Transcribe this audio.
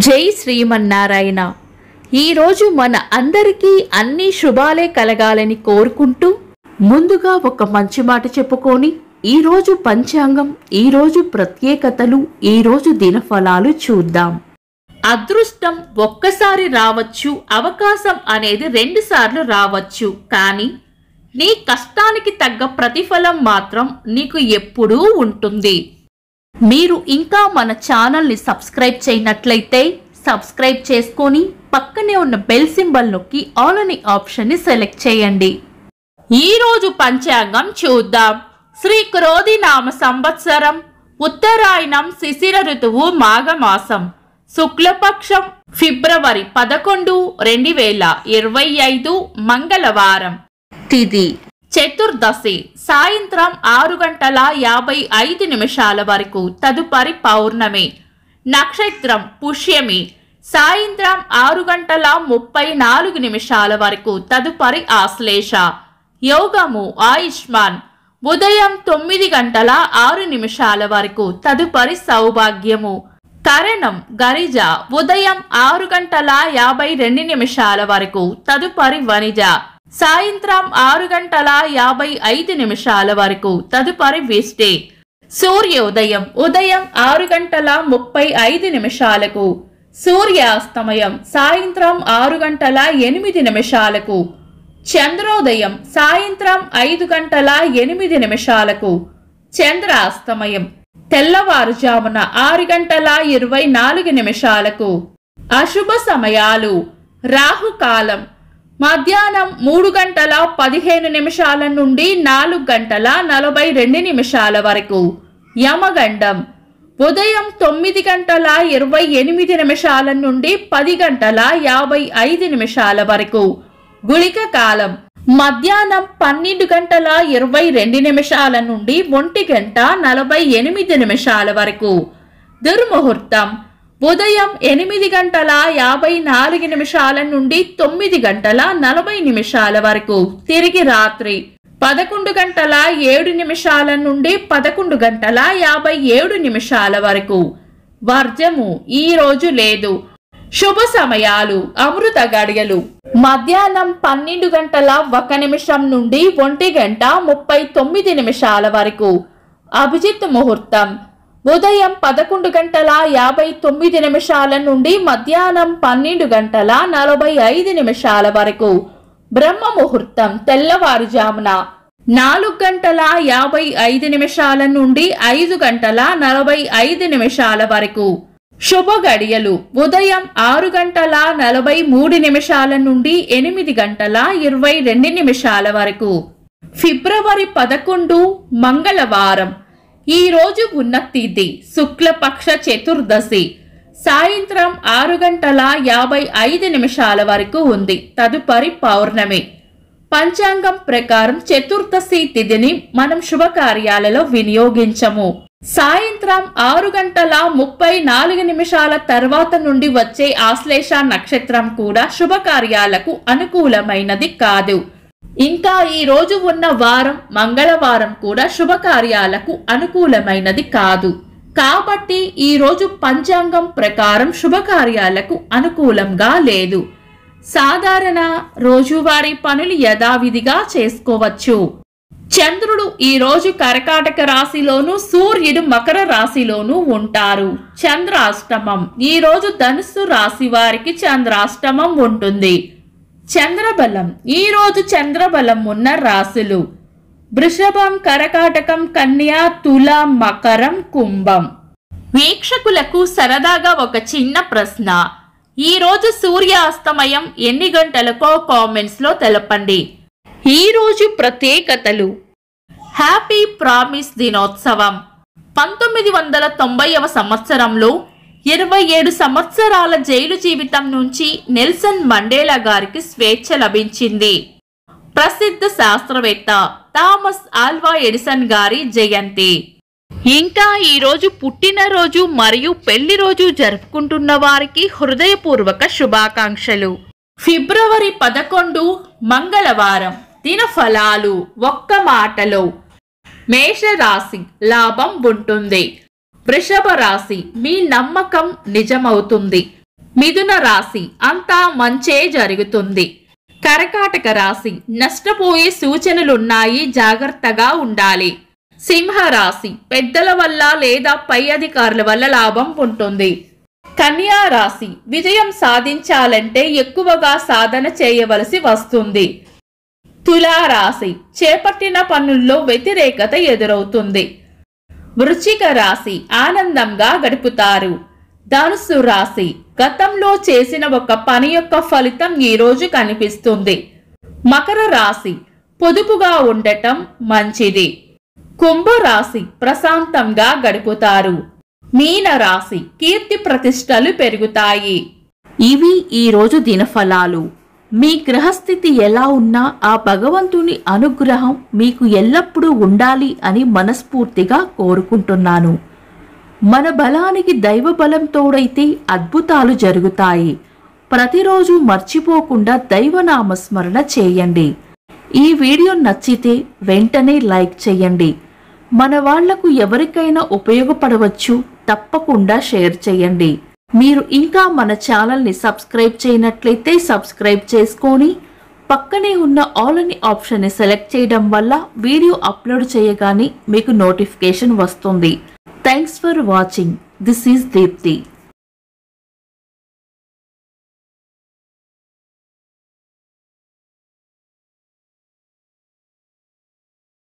జై శ్రీమన్నారాయణ. ఈరోజు మన అందరికీ అన్ని శుభాలే కలగాలని కోరుకుంటూ ముందుగా ఒక మంచి మాట చెప్పుకొని ఈరోజు పంచాంగం, ఈరోజు ప్రత్యేకతలు, ఈరోజు దినఫలాలు చూద్దాం. అదృష్టం ఒక్కసారి రావచ్చు, అవకాశం అనేది 2 సార్లు రావచ్చు. కానీ నీ కష్టానికి తగ్గ ప్రతిఫలం మాత్రం నీకు ఎప్పుడూ ఉంటుంది. మీరు ఇంకా మన ఛానల్ని సబ్స్క్రైబ్ చేయనట్లయితే సబ్స్క్రైబ్ చేసుకొని పక్కనే ఉన్న బెల్ సింబల్ నొక్కి ఆల్ అనే ఆప్షన్ని సెలెక్ట్ చేయండి. ఈరోజు పంచాంగం చూద్దాం. శ్రీ క్రోధినామ సంవత్సరం, ఉత్తరాయణం, శిశిర ఋతువు, మాఘమాసం, శుక్లపక్షం, ఫిబ్రవరి 11, 2025 మంగళవారం. తిథి చతుర్దశి, సాయంత్రం 6:55 వరకు, తదుపరి పౌర్ణమి. నక్షత్రం పుష్యమి, సాయంత్రం 6:34 వరకు, తదుపరి ఆశ్లేష. యోగము ఆయుష్మాన్, ఉదయం 9:06 వరకు, తదుపరి సౌభాగ్యము. కరణం గరిజ, ఉదయం 6:52 వరకు, తదుపరి వనిజ. సాయంత్రం 6:55 వరకు, తదుపరి విష్టి. సూర్యోదయం ఉదయం 6:35, సూర్యాస్తమయం సాయంత్రం 6:08, చంద్రోదయం సాయంత్రం 5:08, చంద్రాస్తమయం తెల్లవారుజామున 6:24. అశుభ సమయాలు: రాహుకాలం మధ్యాహ్నం 3:15 నుండి 4:42 వరకు. యమగండం ఉదయం 9:28 నుండి 10:55 వరకు. గుళిక కాలం మధ్యాహ్నం 12:22 నుండి 1:48 వరకు. దుర్ముహూర్తం ఉదయం 8:54 నుండి 9:40 వరకు. తిరిగి రాత్రి 11:07 నుండి 11:57 వరకు. వర్జము ఈ రోజు లేదు. శుభ సమయాలు: అమృత గడియలు మధ్యాహ్నం 12:01 నుండి 1:39 వరకు. అభిజిత్ ముహూర్తం ఉదయం 11:59 నుండి మధ్యాహ్నం 12:45 వరకు. బ్రహ్మ ముహూర్తం తెల్లవారుజామున 4:55 నుండి 5:45 వరకు. శుభ గడియలు ఉదయం 6:43 నుండి 8:22 వరకు. ఫిబ్రవరి 11 మంగళవారం. ఈ రోజు ఉన్న తిథి శుక్లపక్ష చతుర్దశి, సాయంత్రం 6:55 వరకు ఉంది, తదుపరి పౌర్ణమి. పంచాంగం ప్రకారం చతుర్దశి తిథిని మనం శుభకార్యాలలో వినియోగించము. సాయంత్రం 6:34 తర్వాత నుండి వచ్చే ఆశ్లేష నక్షత్రం కూడా శుభకార్యాలకు అనుకూలమైనది కాదు. ఇంకా ఈ రోజు ఉన్న వారం మంగళవారం కూడా శుభకార్యాలకు అనుకూలమైనది కాదు. కాబట్టి ఈ రోజు పంచాంగం ప్రకారం శుభకార్యాలకు అనుకూలంగా లేదు. సాధారణ రోజువారీ పనులు యథావిధిగా చేసుకోవచ్చు. చంద్రుడు ఈ రోజు కర్కాటక రాశిలోను, సూర్యుడు మకర రాశిలోను ఉంటారు. చంద్రాష్టమం ఈ రోజు ధనుస్సు రాశి వారికి చంద్రాష్టమం ఉంటుంది. చంద్రబలం ఈ రోజు చంద్రబలం ఉన్న రాశులు: వృషభం, కర్కాటకం, కన్యా, తుల, మకరం, కుంభం. వీక్షకులకు సరదాగా ఒక చిన్న ప్రశ్న. ఈ రోజు సూర్యాస్తమయం ఎన్ని గంటలకో కామెంట్స్ లో తెలపండి. ఈ రోజు ప్రత్యేకతలు: హ్యాపీ ప్రామిస్ దినోత్సవం. 1990వ సంవత్సరంలో 27 సంవత్సరాల జైలు జీవితం నుంచి నెల్సన్ మండేలా గారికి స్వేచ్ఛ లభించింది. ప్రసిద్ధ శాస్త్రవేత్త థామస్ ఆల్వా ఎడిసన్ గారి జయంతి. ఇంకా ఈరోజు పుట్టినరోజు మరియు పెళ్లి రోజు జరుపుకుంటున్న వారికి హృదయపూర్వక శుభాకాంక్షలు. ఫిబ్రవరి 11 మంగళవారం. దినఫలాలు ఒక్క మాటలో: మేషరాశి లాభం ఉంటుంది. వృషభ రాశి మీ నమ్మకం నిజమవుతుంది. మిథున రాశి అంతా మంచే జరుగుతుంది. కర్కాటక రాశి నష్టపోయే సూచనలున్నాయి, జాగ్రత్తగా ఉండాలి. సింహ రాశి పెద్దల వల్ల లేదా పై అధికారుల వల్ల లాభం ఉంటుంది. కన్యా రాశి విజయం సాధించాలంటే ఎక్కువగా సాధన చేయవలసి వస్తుంది. తులా రాశి చేపట్టిన పనుల్లో వ్యతిరేకత ఎదురవుతుంది. వృశ్చిక రాశి ఆనందంగా గడుపుతారు. ధనుస్సు రాశి గతంలో చేసిన ఒక పని యొక్క ఫలితం ఈరోజు కనిపిస్తుంది. మకర రాశి పొదుపుగా ఉండటం మంచిది. కుంభరాశి ప్రశాంతంగా గడుపుతారు. మీన రాశి కీర్తి ప్రతిష్టలు పెరుగుతాయి. ఇవి ఈరోజు దినఫలాలు. మీ గ్రహస్థితి ఎలా ఉన్నా ఆ భగవంతుని అనుగ్రహం మీకు ఎల్లప్పుడూ ఉండాలి అని మనస్ఫూర్తిగా కోరుకుంటున్నాను. మన బలానికి దైవ బలం తోడైతే అద్భుతాలు జరుగుతాయి. ప్రతిరోజు మర్చిపోకుండా దైవనామస్మరణ చేయండి. ఈ వీడియో నచ్చితే వెంటనే లైక్ చేయండి. మన వాళ్లకు ఎవరికైనా ఉపయోగపడవచ్చు. తప్పకుండా షేర్ చేయండి. మీరు ఇంకా మన ఛానల్ని సబ్స్క్రైబ్ చేయనట్లయితే సబ్స్క్రైబ్ చేసుకొని పక్కనే ఉన్న ఆల్ అని ఆప్షన్ని సెలెక్ట్ చేయడం వల్ల వీడియో అప్లోడ్ చేయగానే మీకు నోటిఫికేషన్ వస్తుంది. Thanks for watching. This is Deepti.